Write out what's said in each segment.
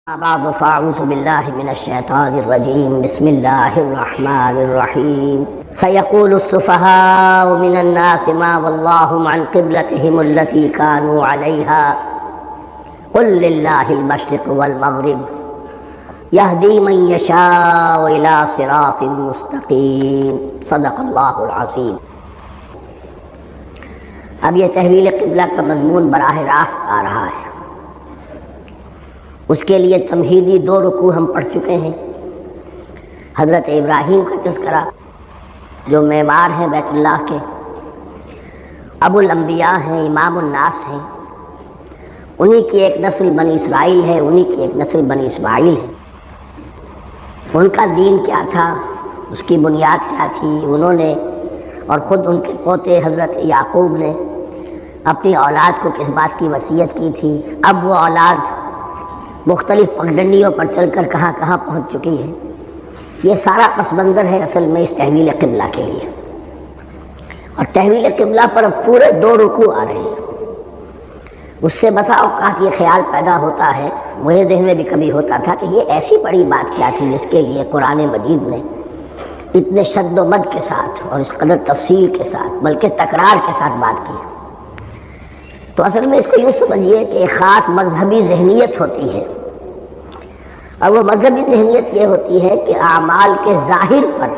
بعد فاعوذ بالله من الشيطان الرجيم بسم الله الرحمن الرحيم سيقول السفهاء من الناس ما واللهم عن قبلتهم التي كانوا عليها قل لله المشرق والمغرب يهدي من يشاء إلى صراط مستقيم صدق اللہ العظیم۔ اب یہ تحویل قبلہ کا مضمون براہ راست آ رہا ہے۔ اس کے لیے تمہیدی 2 رکوع ہم پڑھ چکے ہیں۔ حضرت ابراہیم کا تذکرہ جو معمار ہیں بیت اللہ کے، ابو الانبیاء ہیں، امام الناس ہیں، انہی کی ایک نسل بنی اسرائیل ہے، انہی کی ایک نسل بنی اسماعیل ہے۔ ان کا دین کیا تھا، اس کی بنیاد کیا تھی، انہوں نے اور خود ان کے پوتے حضرت یعقوب نے اپنی اولاد کو کس بات کی وصیت کی تھی۔ اب وہ اولاد مختلف پگڈنڈیوں پر چل کر کہاں کہاں پہنچ چکی ہے۔ یہ سارا پس منظر ہے اصل میں اس تحویل قبلہ کے لیے، اور تحویل قبلہ پر پورے 2 رکوع آ رہے ہیں۔ اس سے بسا اوقات یہ خیال پیدا ہوتا ہے، میرے ذہن میں بھی کبھی ہوتا تھا کہ یہ ایسی بڑی بات کیا تھی جس کے لیے قرآن مجید نے اتنے شد و مد کے ساتھ اور اس قدر تفصیل کے ساتھ بلکہ تکرار کے ساتھ بات کی۔ تو اصل میں اس کو یوں سمجھیے کہ ایک خاص مذہبی ذہنیت ہوتی ہے، اور وہ مذہبی ذہنیت یہ ہوتی ہے کہ اعمال کے ظاہر پر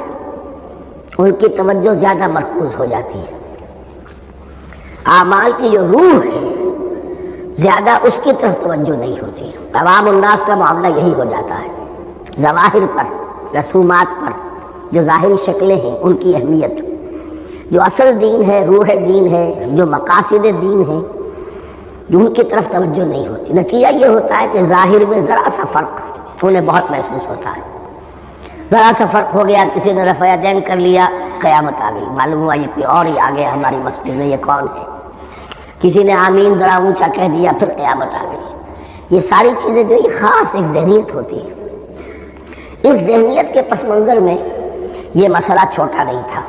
ان کی توجہ زیادہ مرکوز ہو جاتی ہے، اعمال کی جو روح ہے زیادہ اس کی طرف توجہ نہیں ہوتی۔ عوام الناس کا معاملہ یہی ہو جاتا ہے، ظواہر پر، رسومات پر، جو ظاہری شکلیں ہیں ان کی اہمیت، جو اصل دین ہے، روح دین ہے، جو مقاصد دین ہے، جو ان کی طرف توجہ نہیں ہوتی۔ نتیجہ یہ ہوتا ہے کہ ظاہر میں ذرا سا فرق انہیں بہت محسوس ہوتا ہے۔ ذرا سا فرق ہو گیا، کسی نے رفع یدین کر لیا، قیامت آ گئی، معلوم ہوا یہ کوئی اور ہی آ گیا ہماری مسجد میں، یہ کون ہے؟ کسی نے آمین ذرا اونچا کہہ دیا، پھر قیامت آ گئی۔ یہ ساری چیزیں جو یہ خاص ایک ذہنیت ہوتی ہے۔ اس ذہنیت کے پس منظر میں یہ مسئلہ چھوٹا نہیں تھا۔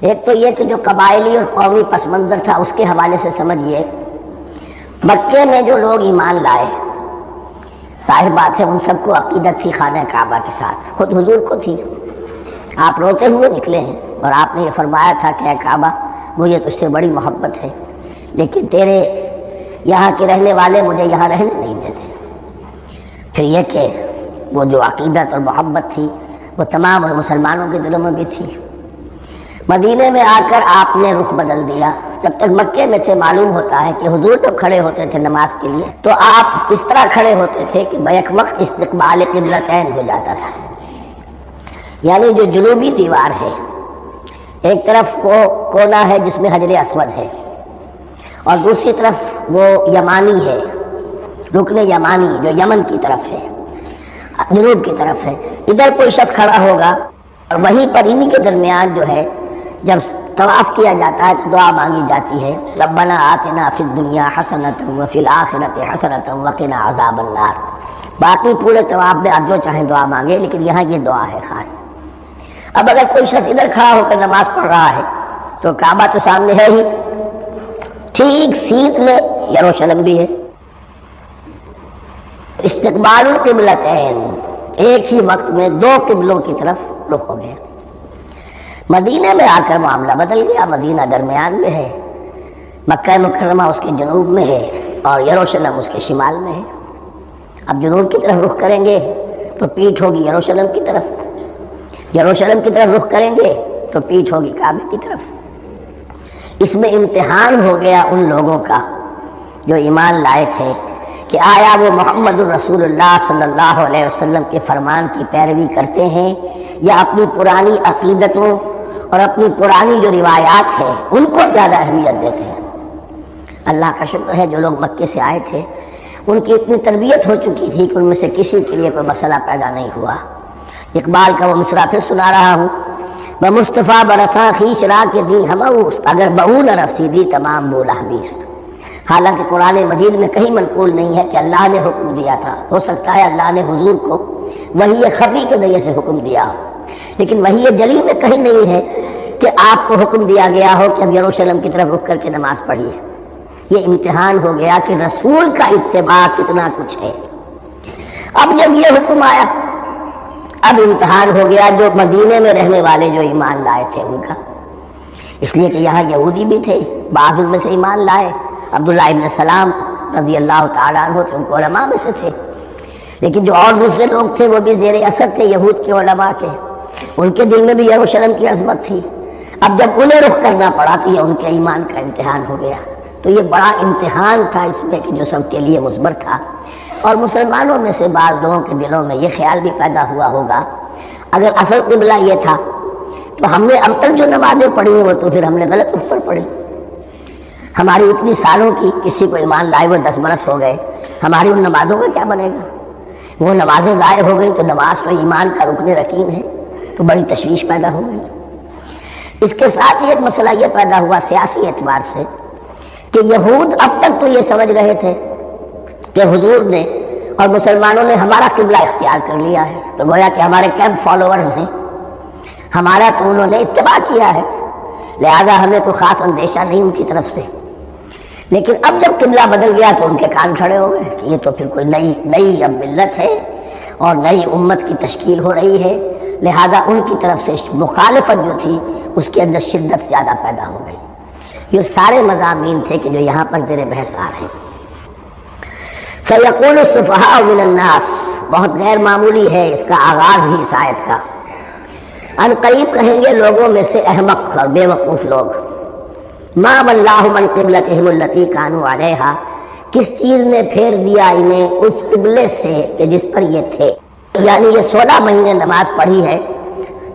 ایک تو یہ کہ جو قبائلی اور قومی پس منظر تھا اس کے حوالے سے سمجھیے، مکے میں جو لوگ ایمان لائے، ظاہر بات ہے ان سب کو عقیدت تھی خانہ کعبہ کے ساتھ، خود حضور کو تھی۔ آپ روتے ہوئے نکلے ہیں اور آپ نے یہ فرمایا تھا کہ اے کعبہ مجھے تجھ سے بڑی محبت ہے، لیکن تیرے یہاں کے رہنے والے مجھے یہاں رہنے نہیں دیتے۔ پھر یہ کہ وہ جو عقیدت اور محبت تھی وہ تمام اور مسلمانوں کے دلوں میں بھی تھی۔ مدینے میں آ کر آپ نے رخ بدل دیا۔ جب تک مکے میں تھے معلوم ہوتا ہے کہ حضور جب کھڑے ہوتے تھے نماز کے لیے تو آپ اس طرح کھڑے ہوتے تھے کہ بیک وقت استقبال قبلتین ہو جاتا تھا، یعنی جو جنوبی دیوار ہے ایک طرف وہ کونا ہے جس میں حجر اسود ہے، اور دوسری طرف وہ یمانی ہے، رکن یمانی جو یمن کی طرف ہے، جنوب کی طرف ہے۔ ادھر کوئی شخص کھڑا ہوگا اور وہیں پر انہی کے درمیان جو ہے جب طواف کیا جاتا ہے تو دعا مانگی جاتی ہے، ربنا آتنا فی الدنیا حسنۃ وفی الآخرۃ حسنۃ وقنا عذاب النار۔ باقی پورے طواف میں آپ جو چاہیں دعا مانگے، لیکن یہاں یہ دعا ہے خاص۔ اب اگر کوئی شخص ادھر کھڑا ہو کر نماز پڑھ رہا ہے تو کعبہ تو سامنے ہے ہی، ٹھیک سیدھ میں یروشلم بھی ہے۔ استقبال القبلتین، ایک ہی وقت میں 2 قبلوں کی طرف رخ ہو گیا۔ مدینے میں آ کر معاملہ بدل گیا، مدینہ درمیان میں ہے، مکہ مکرمہ اس کے جنوب میں ہے اور یروشلم اس کے شمال میں ہے۔ اب جنوب کی طرف رخ کریں گے تو پیٹھ ہوگی یروشلم کی طرف، یروشلم کی طرف رخ کریں گے تو پیٹھ ہوگی کعبے کی طرف۔ اس میں امتحان ہو گیا ان لوگوں کا جو ایمان لائے تھے کہ آیا وہ محمد الرسول اللہ صلی اللہ علیہ وسلم کے فرمان کی پیروی کرتے ہیں یا اپنی پرانی عقیدتوں اور اپنی پرانی جو روایات ہیں ان کو زیادہ اہمیت دیتے ہیں۔ اللہ کا شکر ہے جو لوگ مکے سے آئے تھے ان کی اتنی تربیت ہو چکی تھی کہ ان میں سے کسی کے لیے کوئی مسئلہ پیدا نہیں ہوا۔ اقبال کا وہ مصرع پھر سنا رہا ہوں، بمصطفیٰ برساں خویش را کے دی ہموست اگر بہو نہ رسیدی تمام بولا بیست۔ حالانکہ قرآن مجید میں کہیں منقول نہیں ہے کہ اللہ نے حکم دیا تھا، ہو سکتا ہے اللہ نے حضور کو وحی خفی کے ذریعے سے حکم دیا ہو، لیکن وحی جلی میں کہیں نہیں ہے کہ آپ کو حکم دیا گیا ہو کہ اب یروشلم کی طرف رخ کر کے نماز پڑھیے۔ یہ امتحان ہو گیا کہ رسول کا اتباع کتنا کچھ ہے۔ اب جب یہ حکم آیا، اب امتحان ہو گیا جو مدینے میں رہنے والے جو ایمان لائے تھے ان کا، اس لیے کہ یہاں یہودی بھی تھے، بعض ان میں سے ایمان لائے، عبداللہ ابن سلام رضی اللہ تعالیٰ عنہ تھے، ان کو علماء میں سے تھے، لیکن جو اور دوسرے لوگ تھے وہ بھی زیر اثر تھے یہود کے علماء کے، ان کے دل میں بھی یروشلم کی عظمت تھی۔ اب جب انہیں رخ کرنا پڑا تو یہ ان کے ایمان کا امتحان ہو گیا، تو یہ بڑا امتحان تھا اس میں کہ جو سب کے لیے مثبر تھا۔ اور مسلمانوں میں سے بعض لوگوں کے دلوں میں یہ خیال بھی پیدا ہوا ہوگا، اگر اصل قبلہ یہ تھا تو ہم نے اب تک جو نمازیں پڑھی ہیں وہ تو پھر ہم نے غلط اس پر پڑھی، ہماری اتنی سالوں کی، کسی کو ایمان لائے ہوئے 10 برس ہو گئے، ہماری ان نمازوں کا کیا بنے گا؟ وہ نمازیں ضائع ہو گئی تو نماز تو ایمان کا رکن رکین ہے، تو بڑی تشویش پیدا ہو گئی۔ اس کے ساتھ ہی ایک مسئلہ یہ پیدا ہوا سیاسی اعتبار سے کہ یہود اب تک تو یہ سمجھ رہے تھے کہ حضور نے اور مسلمانوں نے ہمارا قبلہ اختیار کر لیا ہے، تو گویا کہ ہمارے کیمپ فالوورز ہیں، ہمارا تو انہوں نے اتباع کیا ہے، لہذا ہمیں کوئی خاص اندیشہ نہیں ان کی طرف سے۔ لیکن اب جب قبلہ بدل گیا تو ان کے کان کھڑے ہو گئے کہ یہ تو پھر کوئی نئی اب ملت ہے اور نئی امت کی تشکیل ہو رہی ہے، لہذا ان کی طرف سے مخالفت جو تھی اس کے اندر شدت زیادہ پیدا ہو گئی۔ یہ سارے مضامین تھے کہ جو یہاں پر زیر بحث آ رہے ہیں۔ سَيَقُولُ السُّفَهَاءُ مِنَ النَّاسِ، بہت غیر معمولی ہے اس کا آغاز ہی اس آیت کا۔ ان قریب کہیں گے لوگوں میں سے احمق اور بے وقوف لوگ، ما وَلَّاهُمْ عَنْ قِبْلَتِهِمُ الَّتِي كَانُوا عَلَيْهَا، کس چیز نے پھیر دیا انہیں اس قبلے سے کہ جس پر یہ تھے، یعنی یہ 16 مہینے نماز پڑھی ہے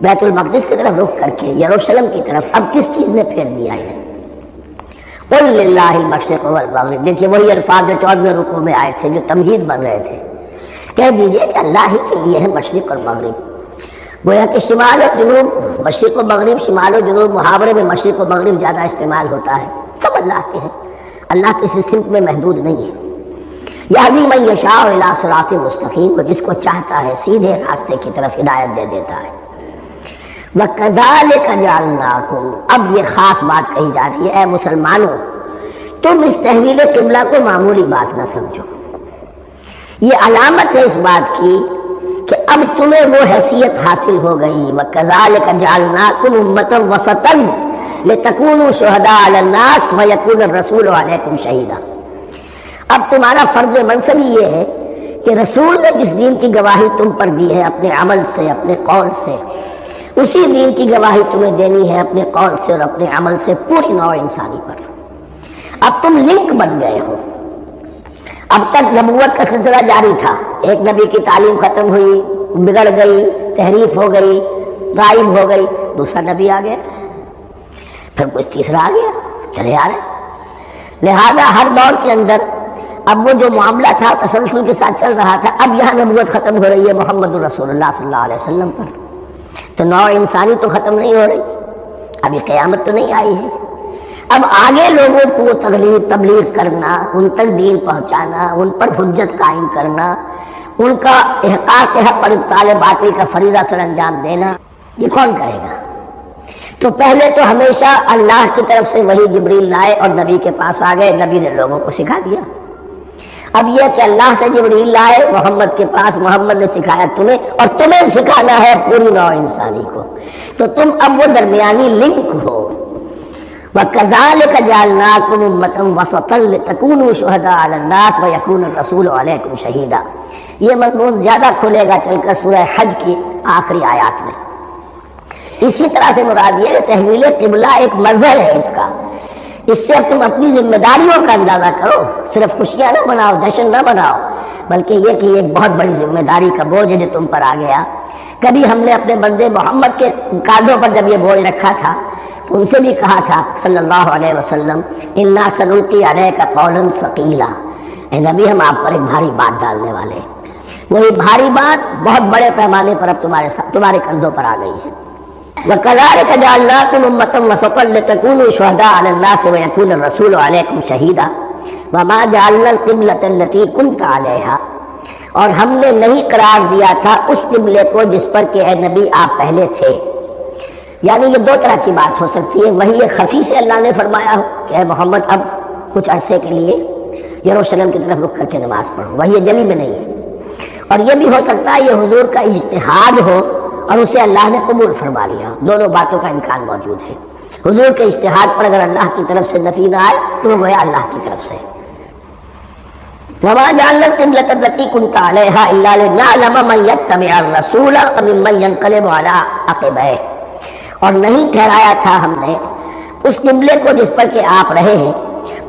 بیت المقدس کی طرف رخ کر کے، یروشلم کی طرف، اب کس چیز نے پھیر دیا انہیں؟ قُلْ لِلَّهِ الْمَشْرِقُ وَالْمَغْرِبُ، دیکھیے وہی الفاظ جو 14ویں رکوع میں آئے تھے جو تمہید بن رہے تھے، کہہ دیجئے کہ اللہ ہی کے لیے ہے مشرق اور مغرب۔ گویا کہ شمال اور جنوب، مشرق و مغرب، شمال و جنوب، محاورے میں مشرق و مغرب زیادہ استعمال ہوتا ہے، سب اللہ کے ہیں، اللہ کسی سمت میں محدود نہیں ہے۔ یہدی من یشاء الی صراط مستقیم، وہ جس کو چاہتا ہے سیدھے راستے کی طرف ہدایت دے دیتا ہے۔ وَكَذَلِكَ جَعَلْنَاكُمْ، اب یہ خاص بات کہی جا رہی ہے، اے مسلمانوں تم اس تحویل قبلہ کو معمولی بات نہ سمجھو، یہ علامت ہے اس بات کی کہ اب تمہیں وہ حیثیت حاصل ہو گئی۔ وَكَذَلِكَ جَعَلْنَاكُمْ أُمَّةً وَسَطًا لِتَكُونُوا شُهَدَاءَ عَلَى النَّاسِ وَيَكُونَ الرَّسُولُ عَلَيْكُمْ شَهِيدًا، اب تمہارا فرض منصب یہ ہے کہ رسول نے جس دین کی گواہی تم پر دی ہے اپنے عمل سے، اپنے قول سے، اسی دین کی گواہی تمہیں دینی ہے اپنے قول سے اور اپنے عمل سے پوری نوع انسانی پر۔ اب تم لنک بن گئے ہو، اب تک نبوت کا سلسلہ جاری تھا، ایک نبی کی تعلیم ختم ہوئی، بگڑ گئی، تحریف ہو گئی، غائب ہو گئی، دوسرا نبی آ گیا، پھر کوئی تیسرا آ گیا، چلے آ رہے۔ لہذا ہر دور کے اندر اب وہ جو معاملہ تھا تسلسل کے ساتھ چل رہا تھا، اب یہاں نبوت ختم ہو رہی ہے محمد رسول اللہ صلی اللہ علیہ وسلم پر، تو نوع انسانی تو ختم نہیں ہو رہی، ابھی قیامت تو نہیں آئی ہے۔ اب آگے لوگوں کو تبلیغ کرنا، ان تک دین پہنچانا، ان پر حجت قائم کرنا، ان کا احقاق حق پر ابطال باطل کا فریضہ سر انجام دینا، یہ کون کرے گا؟ تو پہلے تو ہمیشہ اللہ کی طرف سے وہی جبریل لائے اور نبی کے پاس آ گئے، نبی نے لوگوں کو سکھا دیا۔ اب یہ کہ اللہ سے جبریل لائے محمد کے پاس، محمد نے سکھایا تمہیں، اور تمہیں سکھانا ہے پوری نوع انسانی کو، تو تم اب وہ درمیانی لنک ہو۔ وَكَذَلِكَ جَعَلْنَاكُمْ أُمَّةً وَسَطًا لِتَكُونُوا شُهَدَاءَ عَلَى النَّاسِ وَيَكُونَ الرَّسُولُ عَلَيْكُمْ شَهِيدًا، یہ مضمون زیادہ کھلے گا چل کر سورہ حج کی آخری آیات میں۔ اسی طرح سے مراد یہ تحویل قبلہ ایک مظہر ہے اس کا، اس سے اب تم اپنی ذمہ داریوں کا اندازہ کرو، صرف خوشیاں نہ مناؤ، جشن نہ مناؤ، بلکہ یہ کہ یہ ایک بہت بڑی ذمہ داری کا بوجھ ہے جو تم پر آ گیا۔ کبھی ہم نے اپنے بندے محمد کے کاندھوں پر جب یہ بوجھ رکھا تھا تو ان سے بھی کہا تھا صلی اللہ علیہ وسلم، اِنَّا سَنُلْقِي عَلَيْكَ قَوْلًا ثَقِيلًا، اے نبی ہم آپ پر ایک بھاری بات ڈالنے والے ہیں۔ وہی بھاری بات بہت بڑے پیمانے پر اب تمہارے کندھوں پر آ گئی ہے۔ وَكَذَلِكَ جَعَلْنَاكُمْ أُمَّةً وَسَطًا لِتَكُونُوا شُهَدَاءَ عَلَى النَّاسِ وَيَكُونَ الرَّسُولُ عَلَيْكُمْ شَهِيدًا وَمَا جَعَلْنَا الْقِبْلَةَ الَّتِي كُنْتَ عَلَيْهَا، اور ہم نے نہیں قرار دیا تھا اس قبلے کو جس پر کہ اے نبی آپ پہلے تھے۔ یعنی یہ دو طرح کی بات ہو سکتی ہے، وہی خفی سے اللہ نے فرمایا ہو کہ اے محمد اب کچھ عرصے کے لیے یروشلم کی طرف رخ کر کے نماز پڑھو، وہی جلی میں نہیں ہے، اور یہ بھی ہو سکتا ہے یہ حضور کا اجتہاد ہو اور اسے اللہ نے قبول فرما لیا، دونوں باتوں کا امکان موجود ہے۔ حضور کے اجتہاد پر اگر اللہ کی طرف سے نفی نہ آئے تو وہ گویا اللہ کی طرف سے۔ وَمَا جَعَلْنَا الْقِبْلَةَ الَّتِي كُنْتَ عَلَيْهَا إِلَّا لِنَعْلَمَ مَن يَتَّبِعُ الرَّسُولَ وَمِمَّن يَنقَلِبُ عَلَىٰ عَقِبَيْهِ، اور نہیں ٹھہرایا تھا ہم نے اس قبلے کو جس پر کہ آپ رہے ہیں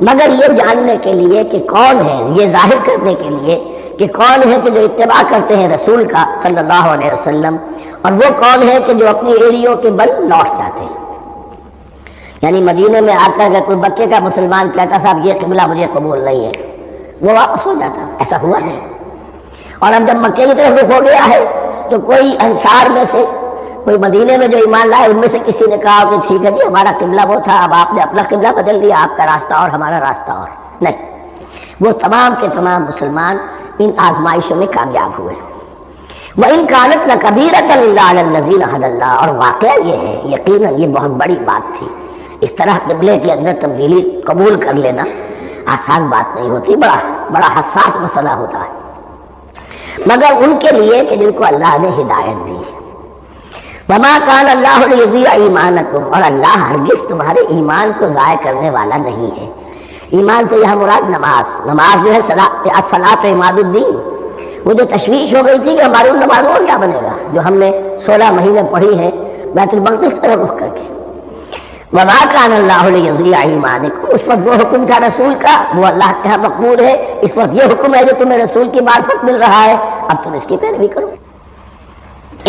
مگر یہ جاننے کے لیے کہ کون ہے، یہ ظاہر کرنے کے لیے کہ کون ہے کہ جو اتباع کرتے ہیں رسول کا صلی اللہ علیہ وسلم، اور وہ کون ہے کہ جو اپنی ایڑیوں کے بل لوٹ جاتے ہیں۔ یعنی مدینے میں آ کر اگر کوئی مکے کا مسلمان کہتا صاحب یہ قبلہ مجھے قبول نہیں ہے، وہ واپس ہو جاتا، ایسا ہوا نہیں۔ اور اب جب مکے کی طرف رخ ہو گیا ہے تو کوئی انصار میں سے کوئی مدینے میں جو ایمان لائے ان میں سے کسی نے کہا کہ ٹھیک ہے جی ہمارا قبلہ وہ تھا، اب آپ نے اپنا قبلہ بدل لیا، آپ کا راستہ اور ہمارا راستہ اور، نہیں، وہ تمام کے تمام مسلمان ان آزمائشوں میں کامیاب ہوئے۔ وَإِن كَانَتْ لَكَبِيرَةً إِلَّا عَلَى الَّذِينَ هَدَى اللَّهُ، اور واقعہ یہ ہے یقیناً یہ بہت بڑی بات تھی، اس طرح قبلے کے اندر تبدیلی قبول کر لینا آسان بات نہیں ہوتی، بڑا حساس مسئلہ ہوتا ہے، مگر ان کے لیے کہ جن کو اللہ نے ہدایت دی۔ وَمَا كَانَ اللَّهُ لِيُضِيعَ إِيمَانَكُمْ، اور اللہ ہرگز تمہارے ایمان کو ضائع کرنے والا نہیں ہے۔ ایمان سے یہاں مراد نماز جو ہے الصلاۃ عماد الدین، وہ جو تشویش ہو گئی تھی کہ ہماری ان نمازوں کا کیا بنے گا جو ہم نے 16 مہینے پڑھی ہے بیت المقدس کی طرف رخ کر کے۔ وَمَا كَانَ اللَّهُ لِيُضِيعَ إِيمَانَكُمْ، اس وقت وہ حکم تھا رسول کا، وہ اللہ کے ہاں مقبول ہے، اس وقت یہ حکم ہے جو تمہیں رسول کی معرفت مل رہا ہے، اب تم اس کی پیروی کرو۔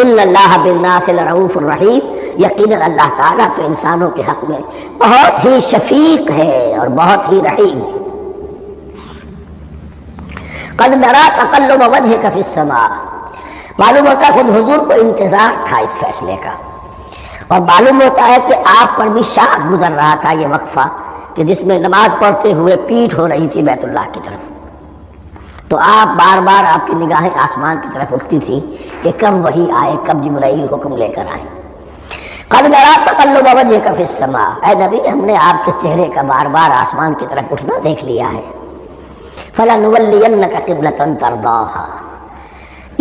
ان اللہ بالناس لرؤوف الرحیم، یقیناً اللہ تعالیٰ تو انسانوں کے حق میں بہت ہی شفیق ہے اور بہت ہی رحیم ہے۔ قد نرى تقلب وجهك في السماء، معلوم ہوتا ہے خود حضور کو انتظار تھا اس فیصلے کا، اور معلوم ہوتا ہے کہ آپ پر بھی شاخ گزر رہا تھا یہ وقفہ کہ جس میں نماز پڑھتے ہوئے پیٹھ ہو رہی تھی بیت اللہ کی طرف، تو آپ بار بار آپ کی نگاہیں آسمان کی طرف اٹھتی تھی کہ کب وحی آئے، کب جبرائیل حکم لے کر آئے۔ قد نرى تقلب وجهك في السماء، اے نبی ہم نے آپ کے چہرے کا بار بار آسمان کی طرف اٹھنا دیکھ لیا ہے۔ فَلَنُوَلِّيَنَّكَ قِبْلَةً تَرْضَاهَا،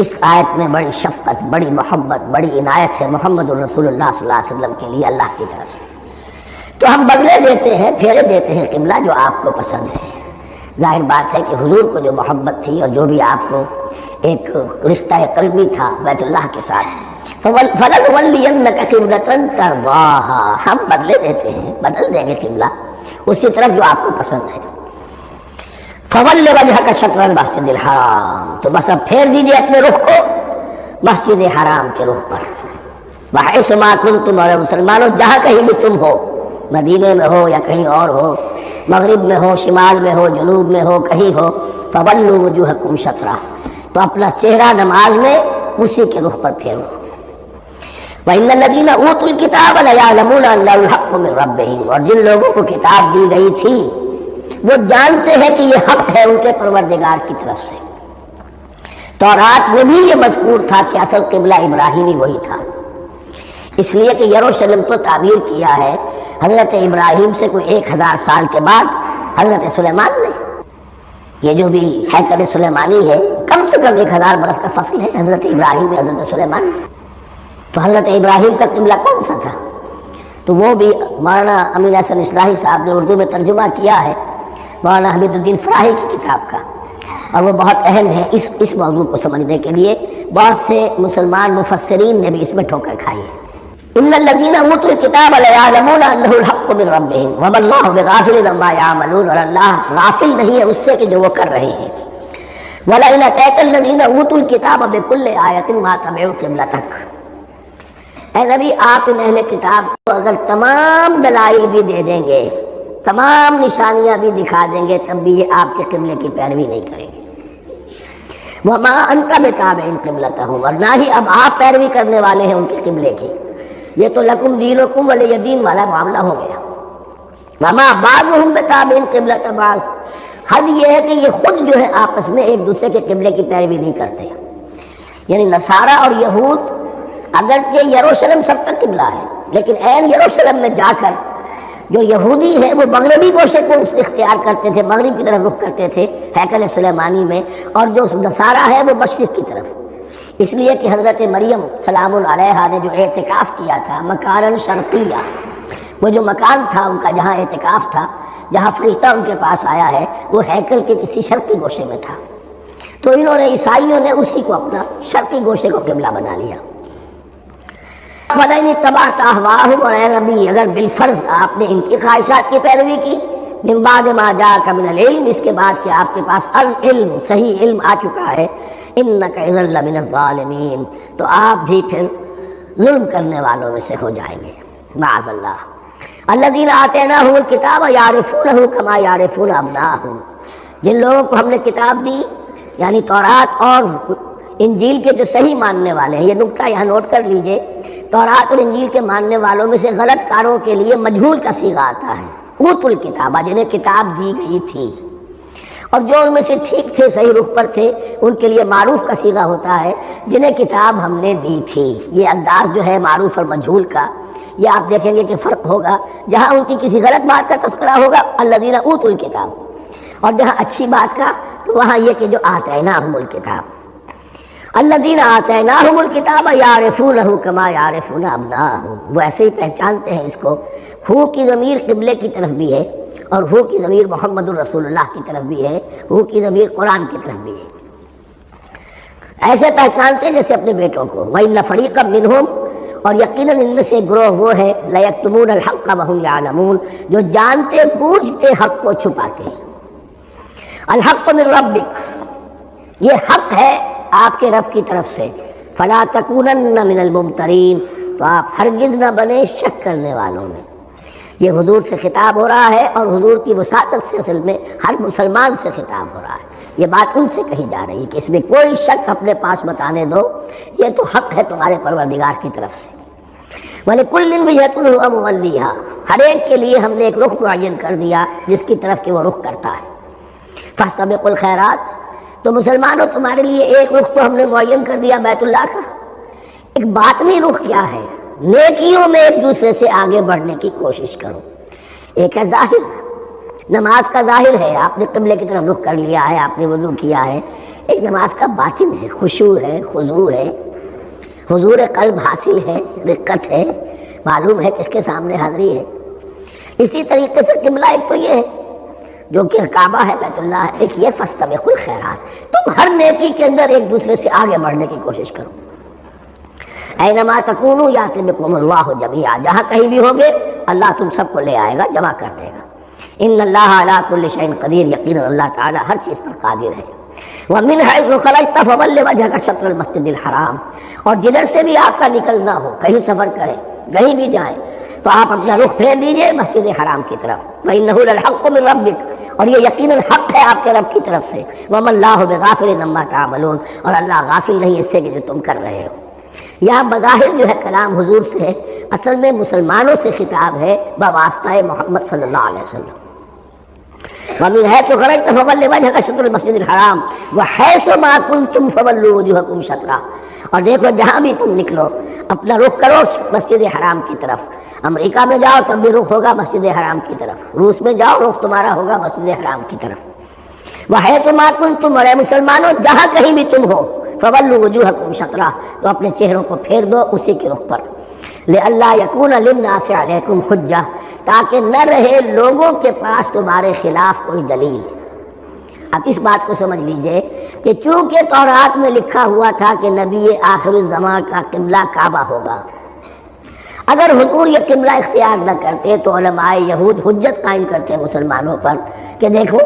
اس آیت میں بڑی شفقت، بڑی محبت، بڑی عنایت ہے محمد الرسول اللہ صلی اللہ علیہ وسلم کے لیے اللہ کی طرف سے، تو ہم بدلے دیتے ہیں، پھیرے دیتے ہیں قبلہ جو آپ کو پسند ہے۔ ظاہر بات ہے کہ حضور کو جو محبت تھی اور جو بھی آپ کو ایک رشتہ قلبی تھا بیت اللہ کے ساتھ، فَلَنُوَلِّيَنَّكَ قِبْلَةً تَرْضَاهَا، ہم بدلے دیتے ہیں، بدل دیں گے قبلہ اسی طرف جو آپ کو پسند ہے۔ فَوَلِّ وَجْهَكَ شَطْرَ الْمَسْجِدِ الْحَرَامِ، تو بس اب پھیر دیجئے اپنے رخ کو مسجد حرام کے رخ پر۔ وَحَيْثُ مَا كُنْتُمْ، اور مسلمانوں جہاں کہیں بھی تم ہو، مدینے میں ہو یا کہیں اور ہو، مغرب میں ہو، شمال میں ہو، جنوب میں ہو، کہیں ہو، فَوَلُّوا وُجُوهَكُمْ شَطْرَهُ، تو اپنا چہرہ نماز میں اسی کے رخ پر پھیرو۔ وَإِنَّ الَّذِينَ أُوتُوا الْكِتَابَ لَيَعْلَمُونَ أَنَّهُ الْحَقُّ مِنْ رَبِّهِمْ، اور جن لوگوں کو کتاب دی گئی تھی وہ جانتے ہیں کہ یہ حق ہے ان کے پروردگار کی طرف سے۔ تورات میں بھی یہ مذکور تھا کہ اصل قبلہ ابراہیمی وہی تھا، اس لیے کہ یروشلم تو تعمیر کیا ہے حضرت ابراہیم سے کوئی 1000 سال کے بعد حضرت سلیمان نے۔ یہ جو بھی ہیکل سلیمانی ہے کم سے کم 1000 برس کا فصل ہے حضرت ابراہیم میں حضرت سلیمان میں۔ تو حضرت ابراہیم کا قبلہ کون سا تھا؟ تو وہ بھی مولانا امین احسن اصلاحی صاحب نے اردو میں ترجمہ کیا ہے مولانا حمید الدین فراہی کی کتاب کا، اور وہ بہت اہم ہے اس موضوع کو سمجھنے کے لیے۔ بہت سے مسلمان مفسرین نے بھی اس میں ٹھوکر کھائی ہے۔ ان الذین اوتوا الکتاب لیعلمون انہ الحق من ربہم وما اللہ بغافل عما یعملون، اور اللہ غافل نہیں ہے اس سے کہ جو وہ کر رہے ہیں۔ ولئن اتیت الذین اوتوا الکتاب بکل آیۃ ما تبعوا قبلتک، اے نبی آپ ان اہل کتاب کو اگر تمام دلائل بھی دے دیں گے، تمام نشانیاں بھی دکھا دیں گے، تب بھی یہ آپ کے قبلے کی پیروی نہیں کریں گے۔ وما انت بتابع قبلتہم، اور نہ ہی اب آپ پیروی کرنے والے ہیں ان کے قبلے کی۔ یہ تو لکم دینکم ولی دین والا معاملہ ہو گیا۔ وما بعضهم بتابع قبلۃ بعض، حد یہ ہے کہ یہ خود جو ہے آپس میں ایک دوسرے کے قبلے کی پیروی نہیں کرتے، یعنی نصارہ اور یہود اگرچہ یروشلم سب کا قبلہ ہے، لیکن عین یروشلم میں جا کر جو یہودی ہے وہ مغربی گوشے کو اختیار کرتے تھے، مغرب کی طرف رخ کرتے تھے ہیکل سلیمانی میں، اور جو نصارہ ہے وہ مشرق کی طرف، اس لیے کہ حضرت مریم سلام علیہا نے جو اعتکاف کیا تھا مکاناً شرقیہ، وہ جو مکان تھا ان کا جہاں اعتکاف تھا، جہاں فرشتہ ان کے پاس آیا ہے، وہ ہیکل کے کسی شرقی گوشے میں تھا، تو انہوں نے عیسائیوں نے اسی کو اپنا شرقی گوشے کو قبلہ بنا لیا۔ وَلَئِنِ اتَّبَعْتَ أَهْوَاءَهُمْ، اور اے نبی اگر بالفرض آپ نے ان کی خواہشات کی پیروی کی، من بعد ما جاءك من العلم، اس کے بعد کہ آپ کے پاس العلم صحیح علم آ چکا ہے، انک اذا لمن الظالمین، تو آپ بھی پھر ظلم کرنے والوں میں سے ہو جائیں گے، معاذ اللہ۔ الذین آتیناہم الکتاب یعرفونہ کما یعرفون ابناءہم، جن لوگوں کو ہم نے کتاب دی یعنی تورات اور انجیل کے جو صحیح ماننے والے ہیں، یہ نکتہ یہاں نوٹ کر لیجئے، تورات اور انجیل کے ماننے والوں میں سے غلط کاروں کے لیے مجہول کا صیغہ آتا ہے، اوت الکتابہ، جنہیں کتاب دی گئی تھی، اور جو ان میں سے ٹھیک تھے صحیح رخ پر تھے ان کے لیے معروف کا صیغہ ہوتا ہے جنہیں کتاب ہم نے دی تھی۔ یہ انداز جو ہے معروف اور مجہول کا، یہ آپ دیکھیں گے کہ فرق ہوگا، جہاں ان کی کسی غلط بات کا تذکرہ ہوگا الذین اوتوا الکتاب، اور جہاں اچھی بات کا تو وہاں یہ کہ جو آتیناہم الکتاب، الذین آتیناہم الکتاب یعرفونہ کما یعرفون ابناءہم، وہ ایسے ہی پہچانتے ہیں اس کو۔ ہو کی ضمیر قبلے کی طرف بھی ہے، اور ہو کی ضمیر محمد الرسول اللہ کی طرف بھی ہے، ہو کی ضمیر قرآن کی طرف بھی ہے، ایسے پہچانتے ہیں جیسے اپنے بیٹوں کو۔ وَإِنَّ فَرِيقًا مِّنْهُمْ، اور یقیناً ان میں سے ایک گروہ وہ ہے لَيَكْتُمُونَ الْحَقَّ وَهُمْ يَعْلَمُونَ، جو جانتے بوجھتے حق کو چھپاتے ہیں۔ الحق من ربک، یہ حق ہے آپ کے رب کی طرف سے، فلا تکونن من الممترین، تو آپ ہرگز نہ بنے شک کرنے والوں میں۔ یہ حضور سے خطاب ہو رہا ہے، اور حضور کی وساطت سے اصل میں ہر مسلمان سے خطاب ہو رہا ہے، یہ بات ان سے کہی جا رہی ہے کہ اس میں کوئی شک اپنے پاس مت آنے دو، یہ تو حق ہے تمہارے پروردگار کی طرف سے۔ وَلِكُلٍّ وِجْهَةٌ هُوَ مُوَلِّيهَا، ہر ایک کے لیے ہم نے ایک رخ معین کر دیا جس کی طرف کہ وہ رخ کرتا ہے۔ فَاسْتَبِقُوا الْخَيْرَاتِ، تو مسلمانوں تمہارے لیے ایک رخ تو ہم نے معین کر دیا بیت اللہ کا، ایک باطنی رخ کیا ہے؟ نیکیوں میں ایک دوسرے سے آگے بڑھنے کی کوشش کرو۔ ایک ہے ظاہر، نماز کا ظاہر ہے، آپ نے قبلے کی طرف رخ کر لیا ہے، آپ نے وضو کیا ہے، ایک نماز کا باطن ہے، خشوع ہے، خضوع ہے، حضور قلب حاصل ہے، رقت ہے، معلوم ہے کس کے سامنے حاضری ہے۔ اسی طریقے سے قبلہ ایک تو یہ ہے جو کہ کعبہ ہے بیت اللہ ہے، ایک یہ فاستبقوا الخیرات، تم ہر نیکی کے اندر ایک دوسرے سے آگے بڑھنے کی کوشش کرو۔ اینما تکونوا یأتی بکم اللہ جمیعا، جہاں کہیں بھی ہوگے اللہ تم سب کو لے آئے گا، جمع کر دے گا۔ ان اللہ علی کل شیء قدیر، یقینا اللہ تعالی ہر چیز پر قادر ہے۔ ومن حیث خرجت فول وجهک شطر المسجد الحرام، اور جدھر سے بھی آپ کا نکلنا ہو، کہیں سفر کریں، کہیں بھی جائیں، تو آپ اپنا رخ پھیر دیجئے مسجد حرام کی طرف۔ وَإِنَّهُ لَلْحَقُّ مِن رَبِّكَ، اور یہ یقیناً حق ہے آپ کے رب کی طرف سے۔ وَمَا اللَّهُ بِغَافِلٍ عَمَّا تَعْمَلُونَ، اور اللہ غافل نہیں اس سے کہ جو تم کر رہے ہو۔ یہاں بظاہر جو ہے کلام حضور سے ہے، اصل میں مسلمانوں سے خطاب ہے بواسطہ محمد صلی اللہ علیہ وسلم۔ وَمِنْ حَيْثُ خَرَجْتَ فَوَلِّ وَجْهَكَ شَطْرَ الْمَسْجِدِ الْحَرَامِ وَحَيْثُ مَا كُنْتُمْ فَوَلُّوا وُجُوهَكُمْ شَطْرَهُ، اور دیکھو جہاں بھی تم نکلو اپنا رخ کرو مسجد حرام کی طرف۔ امریکہ میں جاؤ تب بھی رخ ہوگا مسجد حرام کی طرف، روس میں جاؤ رخ تمہارا ہوگا مسجد حرام کی طرف۔ وَحَيْثُ مَا كُنْتُمْ، اور اے مسلمانوں جہاں کہیں بھی تم ہو، فَوَلُّوا وُجُوهَكُمْ شَطْرَهُ، تو اپنے چہروں کو پھیر دو اسی کے رخ پر۔ لِأَلَّا يَكُونَ لِلنَّاسِ عَلَيْكُمْ حُجَّةٌ، تاکہ نہ رہے لوگوں کے پاس تمہارے خلاف کوئی دلیل۔ اب اس بات کو سمجھ لیجئے کہ چونکہ تورات میں لکھا ہوا تھا کہ نبی آخر الزمان کا قبلہ کعبہ ہوگا، اگر حضور یہ قبلہ اختیار نہ کرتے تو علماء یہود حجت قائم کرتے مسلمانوں پر کہ دیکھو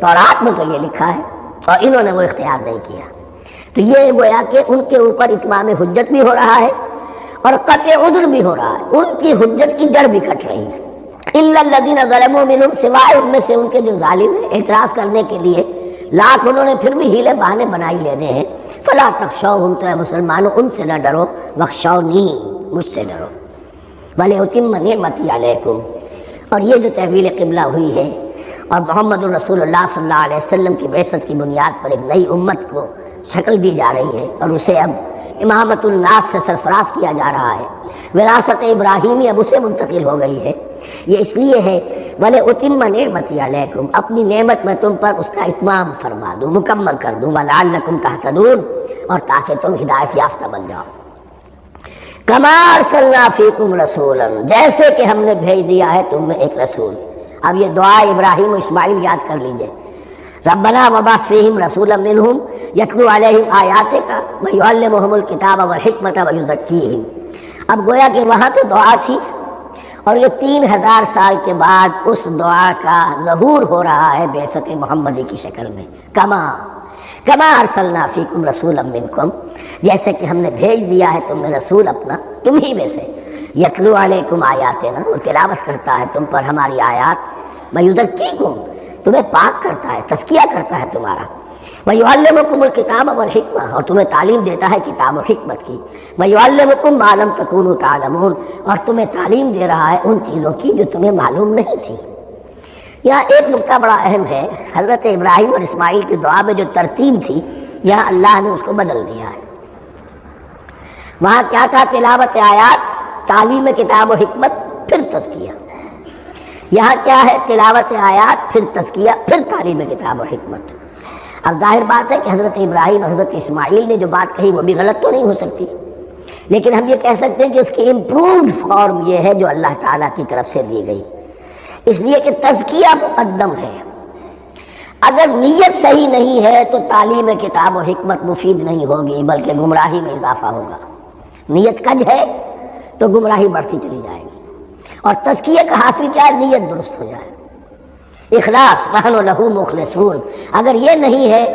تورات میں تو یہ لکھا ہے اور انہوں نے وہ اختیار نہیں کیا، تو یہ گویا کہ ان کے اوپر اتمام حجت بھی ہو رہا ہے اور قطع عذر بھی ہو رہا ہے، ان کی حجت کی جڑ بھی کٹ رہی ہے۔ الا الذین ظلموا منہم، سوائے ان میں سے ان کے جو ظالم ہیں، اعتراض کرنے کے لیے لاکھ انہوں نے پھر بھی ہیلے بہانے بنائی لینے ہیں۔ فلا تخشوہم، تو اے مسلمانوں ان سے نہ ڈرو، واخشونی، مجھ سے ڈرو۔ وَلِأُتِمَّ نِعْمَتِي عَلَيْكُمْ، اور یہ جو تحویل قبلہ ہوئی ہے اور محمد الرسول اللہ صلی اللہ علیہ وسلم کی بعثت کی بنیاد پر ایک نئی امت کو شکل دی جا رہی ہے اور اسے اب امامت الناس سے سرفراز کیا جا رہا ہے، وراثت ابراہیمی اب اسے منتقل ہو گئی ہے، یہ اس لیے ہے وَلِ أُتِمَّ نِعْمَتِي عَلَيْكُمْ، اپنی نعمت میں تم پر اس کا اتمام فرما دوں، مکمل کر دوں، وَلَعَلَّكُمْ تَهْتَدُونَ، اور تاکہ تم ہدایت یافتہ بن جاؤ۔ کما ارسلنا فیکم رسولا، جیسے کہ ہم نے بھیج دیا ہے تم میں ایک رسول۔ اب یہ دعا ابراہیم و اسماعیل یاد کر لیجئے، ربنا وبعث فیہم رسولا منہم یتلو علیہم آیاتک ویعلمہم الکتاب والحکمۃ ویزکیہم۔ اب گویا کہ وہاں تو دعا تھی، اور یہ 3000 سال کے بعد اس دعا کا ظہور ہو رہا ہے بعثت محمدی کی شکل میں۔ کما ارسلنا فیکم رسولا منکم، جیسے کہ ہم نے بھیج دیا ہے تم میں رسول اپنا، تم ہی میں سے، یتلو علیکم آیاتنا، وہ تلاوت کرتا ہے تم پر ہماری آیات، ویزکیکم، تمہیں پاک کرتا ہے، تزکیہ کرتا ہے تمہارا، ویعلمکم الکتاب والحکمہ، اور تمہیں تعلیم دیتا ہے کتاب و حکمت کی، ویعلمکم ما لم تکونوا تعلمون، اور تمہیں تعلیم دے رہا ہے ان چیزوں کی جو تمہیں معلوم نہیں تھی۔ یہاں ایک نقطہ بڑا اہم ہے، حضرت ابراہیم اور اسماعیل کی دعا میں جو ترتیب تھی یہاں اللہ نے اس کو بدل دیا ہے۔ وہاں کیا تھا؟ تلاوت آیات، تعلیم کتاب و حکمت، پھر تزکیہ۔ یہاں کیا ہے؟ تلاوت آیات، پھر تزکیہ، پھر تعلیم کتاب و حکمت۔ اب ظاہر بات ہے کہ حضرت ابراہیم حضرت اسماعیل نے جو بات کہی وہ بھی غلط تو نہیں ہو سکتی، لیکن ہم یہ کہہ سکتے ہیں کہ اس کی امپرووڈ فارم یہ ہے جو اللہ تعالیٰ کی طرف سے دی گئی، اس لیے کہ تزکیہ مقدم ہے۔ اگر نیت صحیح نہیں ہے تو تعلیم کتاب و حکمت مفید نہیں ہوگی، بلکہ گمراہی میں اضافہ ہوگا۔ نیت کج ہے تو گمراہی بڑھتی چلی جائے گی، اور تزکیہ کا حاصل کیا ہے؟ نیت درست ہو جائے، اخلاص، نحن لہ مخلصون۔ اگر یہ نہیں ہے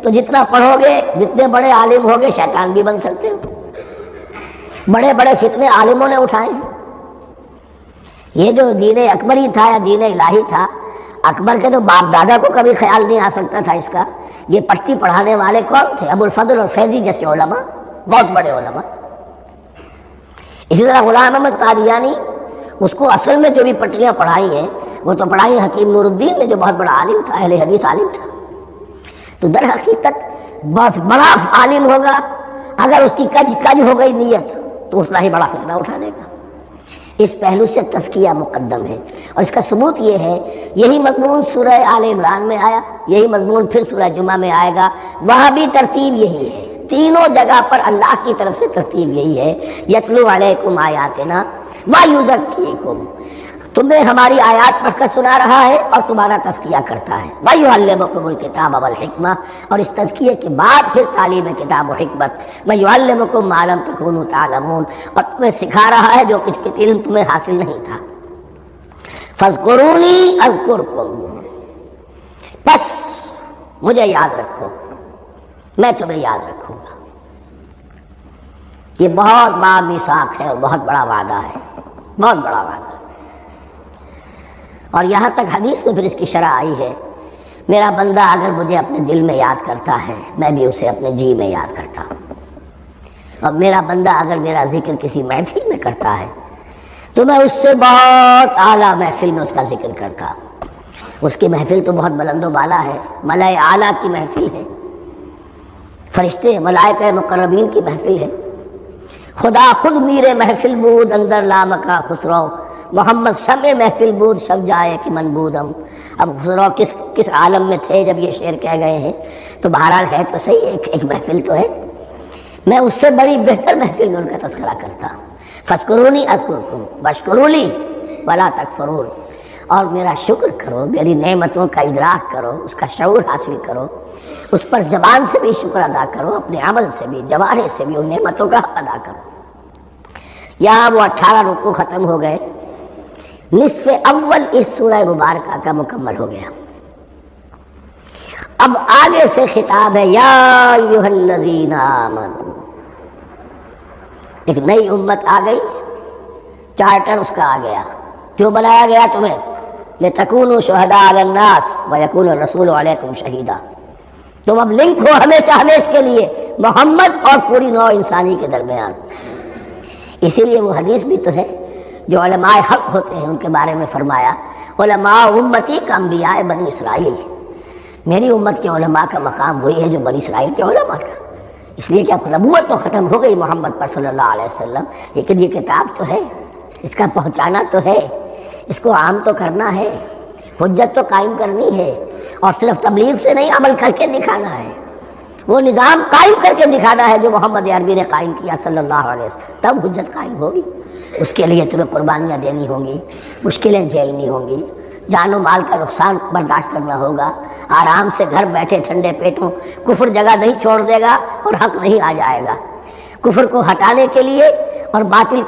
تو جتنا پڑھو گے، جتنے بڑے عالم ہوگے، شیطان بھی بن سکتے ہو۔ بڑے بڑے فتنے عالموں نے اٹھائے ہیں۔ یہ جو دین اکبری تھا یا دین الہی تھا، اکبر کے تو باپ دادا کو کبھی خیال نہیں آ سکتا تھا اس کا۔ یہ پٹی پڑھانے والے کون تھے؟ ابو الفضل اور فیضی جیسے علماء، بہت بڑے علماء۔ اسی طرح غلام احمد قادیانی، اس کو اصل میں جو بھی پٹیاں پڑھائی ہیں وہ تو پڑھائی حکیم نور الدین نے، جو بہت بڑا عالم تھا، اہل حدیث عالم تھا۔ تو در حقیقت بہت بڑا عالم ہوگا، اگر اس کی کج ہو گئی نیت تو اتنا ہی بڑا فتنہ اٹھا دے گا۔ اس پہلو سے تزکیہ مقدم ہے، اور اس کا ثبوت یہ ہے، یہی مضمون سورہ آل عمران میں آیا، یہی مضمون پھر سورہ جمعہ میں آئے گا، وہاں بھی ترتیب یہی ہے۔ تینوں جگہ پر اللہ کی طرف سے ترتیب یہی ہے، یتلو علیکم آیاتنا ویزکیکم، تمہیں ہماری آیات پڑھ کر سنا رہا ہے اور تمہارا تزکیہ کرتا ہے، ویعلمکم الکتاب والحکمہ، اور اس تزکیے کے بعد پھر تعلیم کتاب و حکمت، ویعلمکم ما لم تکونوا تعلمون، اور تمہیں سکھا رہا ہے جو کچھ علم تمہیں حاصل نہیں تھا۔ فاذکرونی اذکرکم، بس مجھے یاد رکھو، میں تمہیں یاد رکھوں گا۔ یہ بہت بڑا میثاق ہے اور بہت بڑا وعدہ ہے، بہت بڑا وعدہ۔ اور یہاں تک حدیث میں پھر اس کی شرح آئی ہے، میرا بندہ اگر مجھے اپنے دل میں یاد کرتا ہے میں بھی اسے اپنے جی میں یاد کرتا ہوں، اور میرا بندہ اگر میرا ذکر کسی محفل میں کرتا ہے تو میں اس سے بہت اعلیٰ محفل میں اس کا ذکر کرتا ہوں۔ اس کی محفل تو بہت بلند و بالا ہے، ملائے اعلیٰ کی محفل ہے، فرشتے ملائکہ مقربین کی محفل ہے، خدا خود میرے محفل بود اندر لامکا خسرو، محمد شمع محفل بود شب جائے کہ من بودم۔ اب خسرو کس عالم میں تھے جب یہ شعر کہہ گئے ہیں؟ تو بہرحال ہے تو صحیح، ایک محفل تو ہے، میں اس سے بڑی بہتر محفل میں ان کا تذکرہ کرتا ہوں۔ فاذکرونی اذکرکم واشکروا لی ولا تکفرون، اور میرا شکر کرو، میری نعمتوں کا ادراک کرو، اس کا شعور حاصل کرو، اس پر زبان سے بھی شکر ادا کرو، اپنے عمل سے بھی، جوارح سے بھی ان نعمتوں کا حق ادا کرو۔ یہاں وہ 18 رکوع ختم ہو گئے، نصف اول اس سورہ مبارکہ کا مکمل ہو گیا۔ اب آگے سے خطاب ہے، یا ایھا الذین آمنوا، ایک نئی امت آ گئی، چارٹر اس کا آ گیا۔ کیوں بنایا گیا تمہیں؟ لتکونوا شہداء علی الناس ویکون الرسول علیکم شہیدا، تم اب لنک ہو ہمیشہ ہمیشہ کے لیے محمد اور پوری نوع انسانی کے درمیان۔ اسی لیے وہ حدیث بھی تو ہے جو علماء حق ہوتے ہیں ان کے بارے میں فرمایا، علماء امتی کا انبیاء بنی اسرائیل، میری امت کے علماء کا مقام وہی ہے جو بنی اسرائیل کے علماء کا۔ اس لیے کہ اب نبوت تو ختم ہو گئی محمد پر صلی اللہ علیہ وسلم، لیکن یہ کتاب تو ہے، اس کا پہنچانا تو ہے، اس کو عام تو کرنا ہے، حجت تو قائم کرنی ہے، اور صرف تبلیغ سے نہیں، عمل کر کے دکھانا ہے، وہ نظام قائم کر کے دکھانا ہے جو محمد عربی نے قائم کیا صلی اللہ علیہ وسلم، تب حجت قائم ہوگی۔ اس کے لیے تمہیں قربانیاں دینی ہوں گی، مشکلیں جھیلنی ہوں گی، جان و مال کا نقصان برداشت کرنا ہوگا، آرام سے گھر بیٹھے ٹھنڈے پیٹوں کفر جگہ نہیں چھوڑ دے گا اور حق نہیں آ جائے گا۔ کفر کو ہٹانے کے لیے اور باطل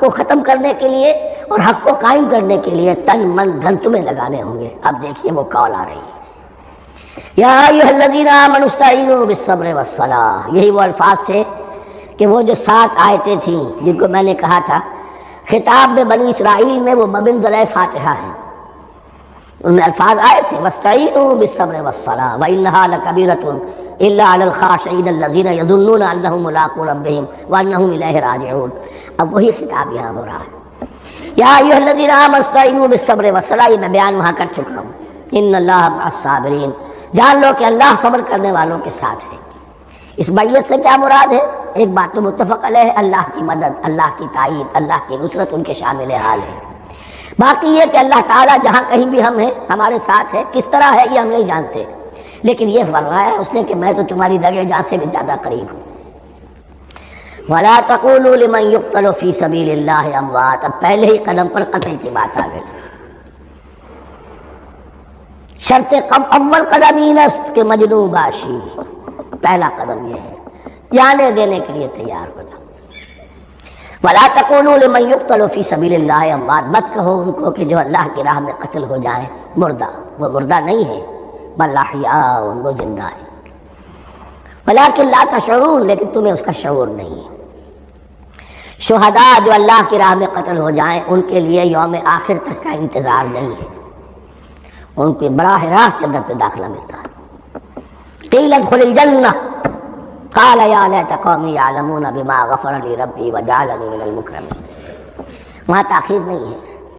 کو ختم کرنے کے لیے اور حق کو قائم کرنے کے لیے تن من دھن تمہیں لگانے ہوں گے۔ اب دیکھیے وہ کال آ رہی ہے، یا ایھا الذین آمنوا استعینوا بالصبر والصلاۃ۔ یہی وہ الفاظ تھے کہ وہ جو 7 آیتیں تھیں جن کو میں نے کہا تھا خطاب میں بنی اسرائیل میں وہ بمنزلہ فاتحہ ہیں، ان میں الفاظ آئے تھے واستعینوا بالصبر والصلاۃ وانھا لکبیرۃ الا علی الخاشعین الذین یظنون انہم ملاقو ربہم وانہم الیہ راجعون۔ اب وہی خطاب یہاں ہو رہا ہے، یا ایھا الذین آمنوا استعینوا بالصبر والصلاۃ۔ یہ میں بیان وہاں کر چکا ہوں، ان اللہ مع الصابرین، جان لو کہ اللہ صبر کرنے والوں کے ساتھ ہے۔ اس بیعت سے کیا مراد ہے؟ ایک بات تو متفق علیہ ہے، اللہ کی مدد، اللہ کی تائید، اللہ کی نصرت ان کے شامل حال ہے۔ باقی یہ کہ اللہ تعالیٰ جہاں کہیں بھی ہم ہیں ہمارے ساتھ ہے، کس طرح ہے یہ ہم نہیں جانتے، لیکن یہ فرمایا اس نے کہ میں تو تمہاری درجہ جان سے بھی زیادہ قریب ہوں۔ وَلَا تَقُولُوا لِمَن يُقْتَلُ فِي سَبِيلِ اللَّهِ أَمْوَاتٌ۔ اب پہلے ہی قدم پر قتل کی بات آ گئی۔ شرط اول قدم ہی نست کہ مجنوں باشی، پہلا قدم یہ ہے، جانے دینے کے لیے تیار ہو جاؤ۔ وَلَا تَقُولُوا لِمَن يُقْتَلُ فِي سَبِيلِ اللَّهِ أَمْوَاتٌ، مت کہو ان کو کہ جو اللہ کی راہ میں قتل ہو جائیں مردہ، وہ مردہ نہیں ہے، بل احیاء، وہ زندہ ہے، ولیکن لا تشعرون، لیکن تمہیں اس کا شعور نہیں ہے۔ شہداء جو اللہ کی راہ میں قتل ہو جائیں ان کے لیے یوم آخر تک کا انتظار نہیں ہے، ان کو براہ راست جنت میں داخلہ ملتا ہے۔ قیل ادخل الجنہ قال یا لیت قومی یعلمون بما غفر لی ربی وجعلنی من المکرمین۔ وہاں تاخیر نہیں ہے،